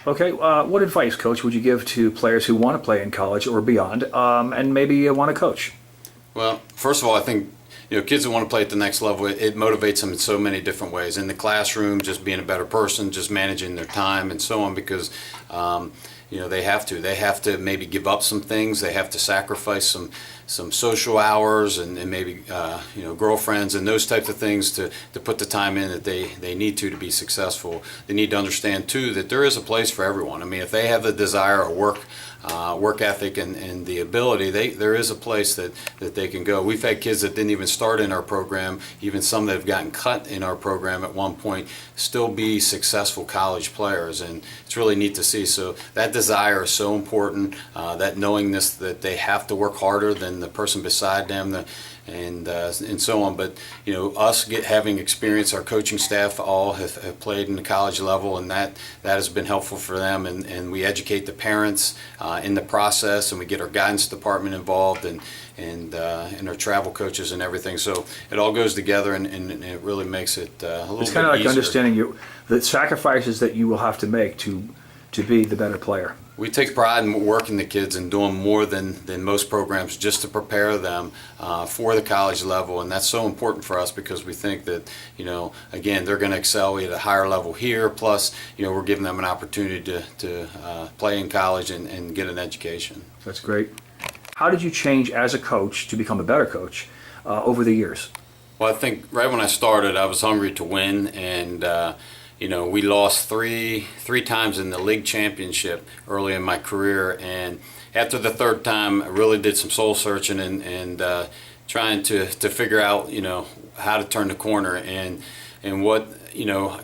Okay, what advice, Coach, would you give to players who want to play in college or beyond, and maybe want to coach? Well, first of all, I think kids that want to play at the next level, it motivates them in so many different ways. In the classroom, just being a better person, just managing their time and so on, because they have to. They have to maybe give up some things. They have to sacrifice some social hours and maybe girlfriends and those types of things to put the time in that they need to be successful. They need to understand too that there is a place for everyone. I mean, if they have the desire or work ethic and the ability, there is a place that they can go. We've had kids that didn't even start in our program, even some that have gotten cut in our program at one point, still be successful college players, and it's really neat to see. So that desire is so important, that knowingness that they have to work harder than the person beside them, and so on. But us having experience, our coaching staff all have played in the college level, and that has been helpful for them. And we educate the parents in the process, and we get our guidance department involved, and our travel coaches and everything. So it all goes together, and it really makes it a little bit easier. It's kind of like understanding the sacrifices that you will have to make to be the better player. We take pride in working the kids and doing more than most programs just to prepare them for the college level, and that's so important for us because we think that again, they're going to excel at a higher level here. Plus, we're giving them an opportunity to play in college and get an education. That's great. How did you change as a coach to become a better coach over the years? Well, I think right when I started, I was hungry to win, and we lost three times in the league championship early in my career, and after the third time, I really did some soul searching and trying to figure out how to turn the corner, and what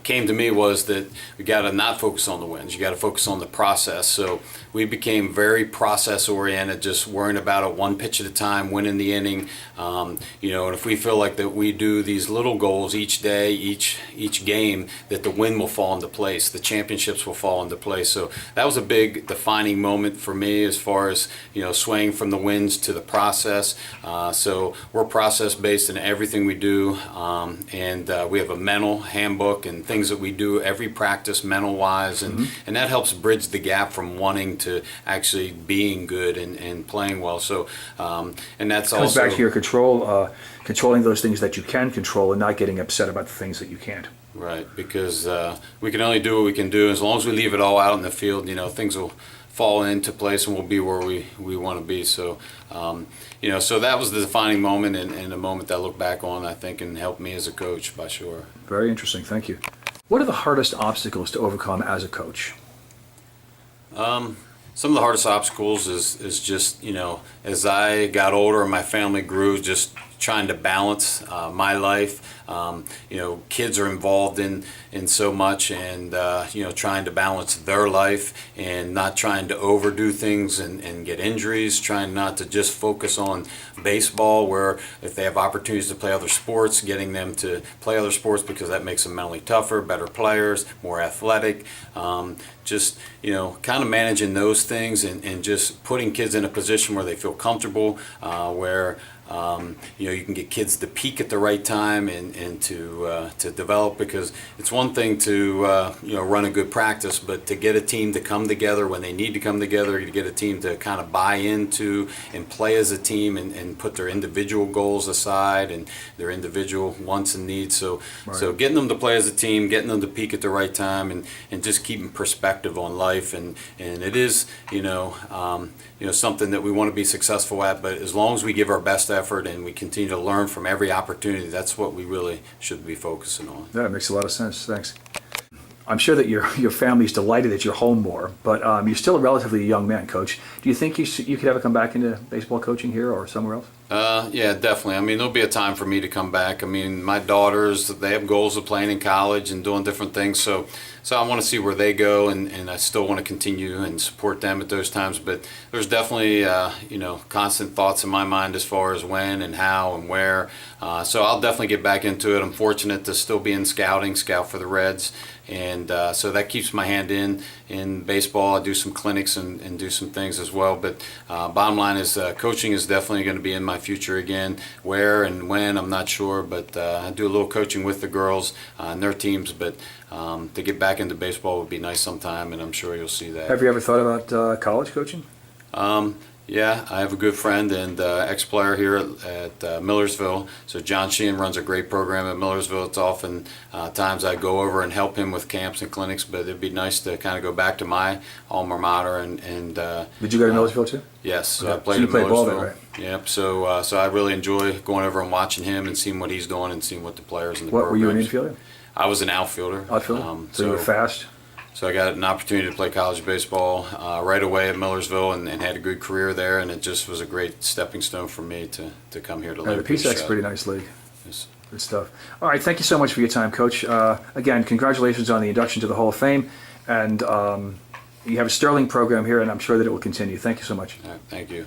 came to me was that we got to not focus on the wins. You got to focus on the process. So we became very process oriented, just worrying about it one pitch at a time, winning the inning. And if we feel like that we do these little goals each day, each game, that the win will fall into place, the championships will fall into place. So that was a big defining moment for me as far as swaying from the wins to the process. So we're process based in everything we do, and we have a mental handbook and things that we do every practice mental wise, and that helps bridge the gap from wanting to actually being good and playing well. So and that's comes also back to your controlling those things that you can control and not getting upset about the things that you can't. Right, because we can only do what we can do. As long as we leave it all out in the field, things will fall into place and we'll be where we want to be. So so that was the defining moment, and a moment that I look back on, I think, and helped me as a coach, by sure. Very interesting, thank you. What are the hardest obstacles to overcome as a coach? Some of the hardest obstacles is just, as I got older and my family grew, just trying to balance my life. Kids are involved in so much, and trying to balance their life and not trying to overdo things and get injuries, trying not to just focus on baseball, where if they have opportunities to play other sports, getting them to play other sports because that makes them mentally tougher, better players, more athletic. Just kind of managing those things and just putting kids in a position where they feel comfortable, where you can get kids to peak at the right time and to develop, because it's one thing to run a good practice, but to get a team to come together when they need to come together, to get a team to kind of buy into and play as a team and put their individual goals aside and their individual wants and needs. So Right. so getting them to play as a team, getting them to peak at the right time, and just keeping perspective on life, and it is something that we want to be successful at, but as long as we give our best effort and we continue to learn from every opportunity, that's what we really should be focusing on. That makes a lot of sense, thanks. I'm sure that your family's delighted that you're home more, but you're still a relatively young man, Coach. Do you think you could ever come back into baseball coaching here or somewhere else? Yeah, definitely. I mean, there'll be a time for me to come back. I mean, my daughters, they have goals of playing in college and doing different things, so I want to see where they go, and I still want to continue and support them at those times. But there's definitely constant thoughts in my mind as far as when and how and where. So I'll definitely get back into it. I'm fortunate to still be in scouting, scout for the Reds, and so that keeps my hand in baseball. I do some clinics and do some things as well. But bottom line is coaching is definitely going to be in my future again. Where and when, I'm not sure, but I do a little coaching with the girls and their teams, but to get back into baseball would be nice sometime, and I'm sure you'll see that. Have you ever thought about college coaching? Yeah, I have a good friend and ex-player here at Millersville. So John Sheehan runs a great program at Millersville. It's often times I go over and help him with camps and clinics, but it'd be nice to kind of go back to my alma mater. And Did you go to Millersville too? Yes, so Okay. I played So you at played ball Millersville. there, right? Yep. So I really enjoy going over and watching him and seeing what he's doing and seeing what the players and the What, were you an programs. infielder? I was an outfielder. Outfielder? So you were fast? So I got an opportunity to play college baseball right away at Millersville and had a good career there, and it just was a great stepping stone for me to come here to The learn. PSAC's a pretty nice league. Yes. Good stuff. All right, thank you so much for your time, Coach. Again, congratulations on the induction to the Hall of Fame, and you have a sterling program here, and I'm sure that it will continue. Thank you so much. All right, thank you.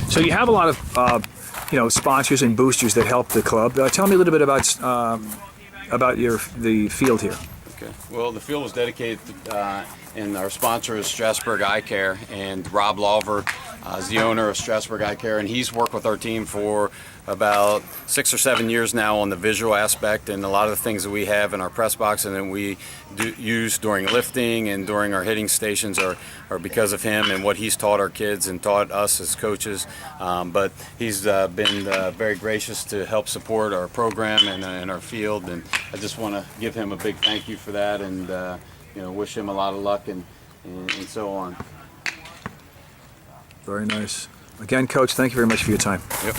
So you have a lot of sponsors and boosters that help the club. Tell me a little bit about the field here. Okay. Well, the field was dedicated, and our sponsor is Strasburg Eye Care, and Rob Lawver is the owner of Strasburg Eye Care, and he's worked with our team for about 6 or 7 years now on the visual aspect, and a lot of the things that we have in our press box and that we use during lifting and during our hitting stations are because of him and what he's taught our kids and taught us as coaches. But he's been very gracious to help support our program and our field, and I just want to give him a big thank you for that, and wish him a lot of luck and so on. Very nice. Again, Coach, thank you very much for your time. Yep.